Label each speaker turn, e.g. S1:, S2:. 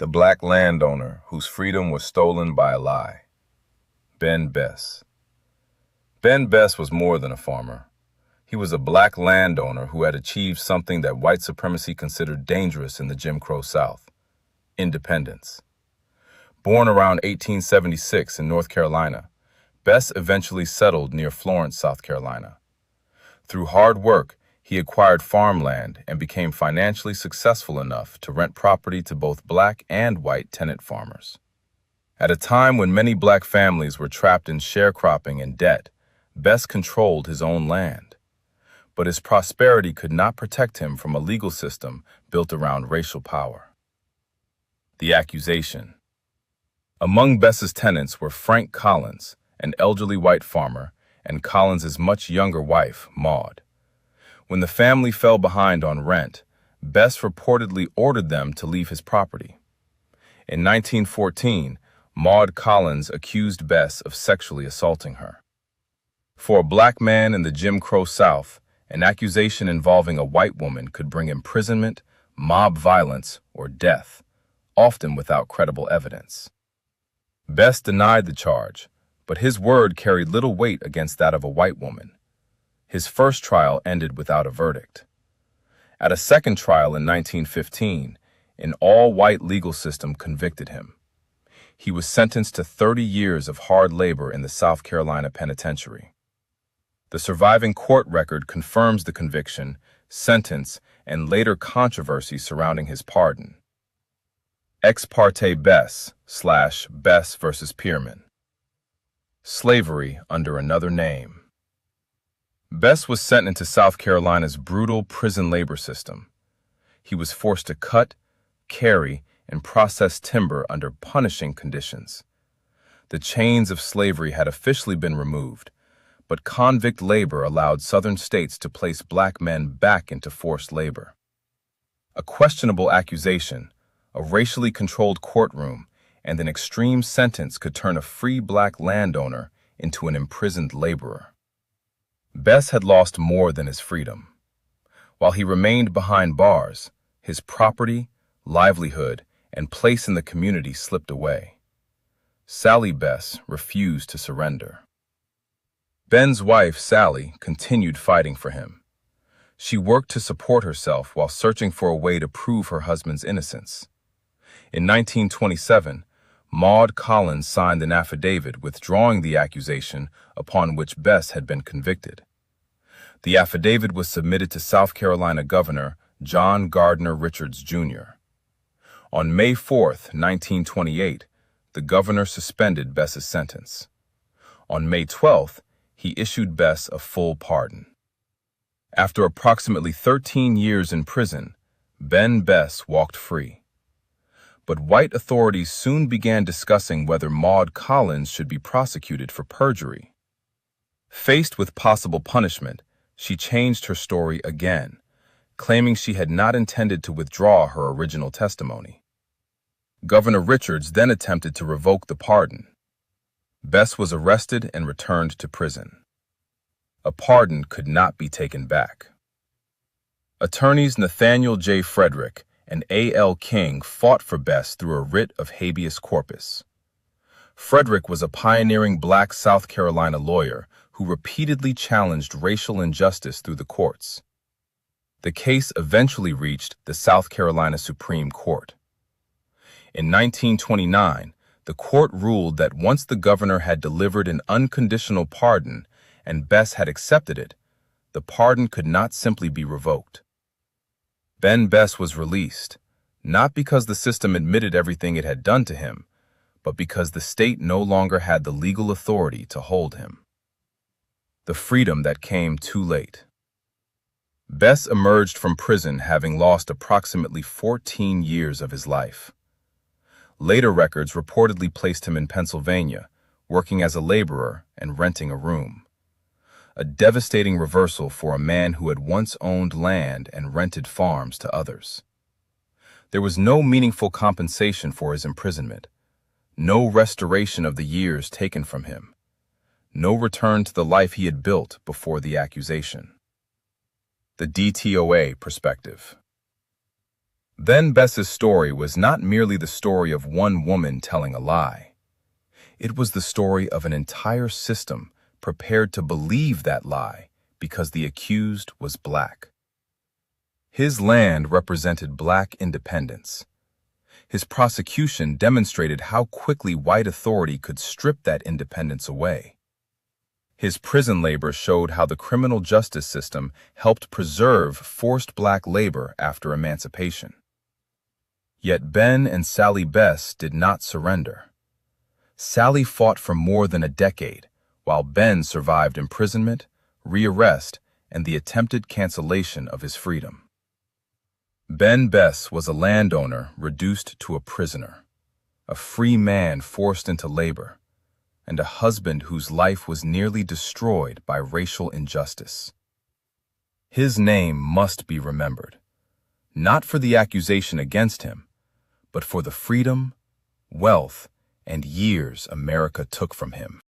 S1: The black landowner whose freedom was stolen by a lie. Bess. Bess was more than a farmer. He was a black landowner who had achieved something that white supremacy considered dangerous in the Jim Crow South: independence. Born around 1876 in North Carolina, Bess eventually settled near Florence, South Carolina. Through hard work, he acquired farmland and became financially successful enough to rent property to both black and white tenant farmers. At a time when many black families were trapped in sharecropping and debt, Bess controlled his own land. But his prosperity could not protect him from a legal system built around racial power. The accusation. Among Bess's tenants were Frank Collins, an elderly white farmer, and Collins's much younger wife, Maude. When the family fell behind on rent, Bess reportedly ordered them to leave his property. In 1914, Maude Collins accused Bess of sexually assaulting her. For a black man in the Jim Crow South, an accusation involving a white woman could bring imprisonment, mob violence, or death, often without credible evidence. Bess denied the charge, but his word carried little weight against that of a white woman. His first trial ended without a verdict. At a second trial in 1915, an all-white legal system convicted him. He was sentenced to 30 years of hard labor in the South Carolina penitentiary. The surviving court record confirms the conviction, sentence, and later controversy surrounding his pardon. Ex parte Bess / Bess versus Pierman. Slavery under another name. Bess was sent into South Carolina's brutal prison labor system. He was forced to cut, carry, and process timber under punishing conditions. The chains of slavery had officially been removed, but convict labor allowed Southern states to place black men back into forced labor. A questionable accusation, a racially controlled courtroom, and an extreme sentence could turn a free black landowner into an imprisoned laborer. Bess had lost more than his freedom. While he remained behind bars, his property, livelihood, and place in the community slipped away. Sallie Bess refused to surrender. Ben's wife, Sallie, continued fighting for him. She worked to support herself while searching for a way to prove her husband's innocence. In 1927, Maude Collins signed an affidavit withdrawing the accusation upon which Bess had been convicted. The affidavit was submitted to South Carolina Governor John Gardner Richards, Jr. On May 4, 1928, the governor suspended Bess's sentence. On May 12th, he issued Bess a full pardon. After approximately 13 years in prison, Bess walked free. But white authorities soon began discussing whether Maude Collins should be prosecuted for perjury. Faced with possible punishment, she changed her story again, claiming she had not intended to withdraw her original testimony. Governor Richards then attempted to revoke the pardon. Bess was arrested and returned to prison. A pardon could not be taken back. Attorneys Nathaniel J. Frederick and A.L. King fought for Bess through a writ of habeas corpus. Frederick was a pioneering black South Carolina lawyer who repeatedly challenged racial injustice through the courts. The case eventually reached the South Carolina Supreme Court. In 1929, the court ruled that once the governor had delivered an unconditional pardon and Bess had accepted it, the pardon could not simply be revoked. Bess was released, not because the system admitted everything it had done to him, but because the state no longer had the legal authority to hold him. The freedom that came too late. Bess emerged from prison having lost approximately 14 years of his life. Later records reportedly placed him in Pennsylvania, working as a laborer and renting a room. A devastating reversal for a man who had once owned land and rented farms to others. There was no meaningful compensation for his imprisonment, no restoration of the years taken from him, no return to the life he had built before the accusation. The DTOA perspective. Then Bess's story was not merely the story of one woman telling a lie. It was the story of an entire system prepared to believe that lie because the accused was black. His land represented black independence. His prosecution demonstrated how quickly white authority could strip that independence away. His prison labor showed how the criminal justice system helped preserve forced black labor after emancipation. Yet Ben and Sallie Bess did not surrender. Sallie fought for more than a decade, while Ben survived imprisonment, rearrest, and the attempted cancellation of his freedom. Ben Bess was a landowner reduced to a prisoner, a free man forced into labor, and a husband whose life was nearly destroyed by racial injustice. His name must be remembered, not for the accusation against him, but for the freedom, wealth, and years America took from him.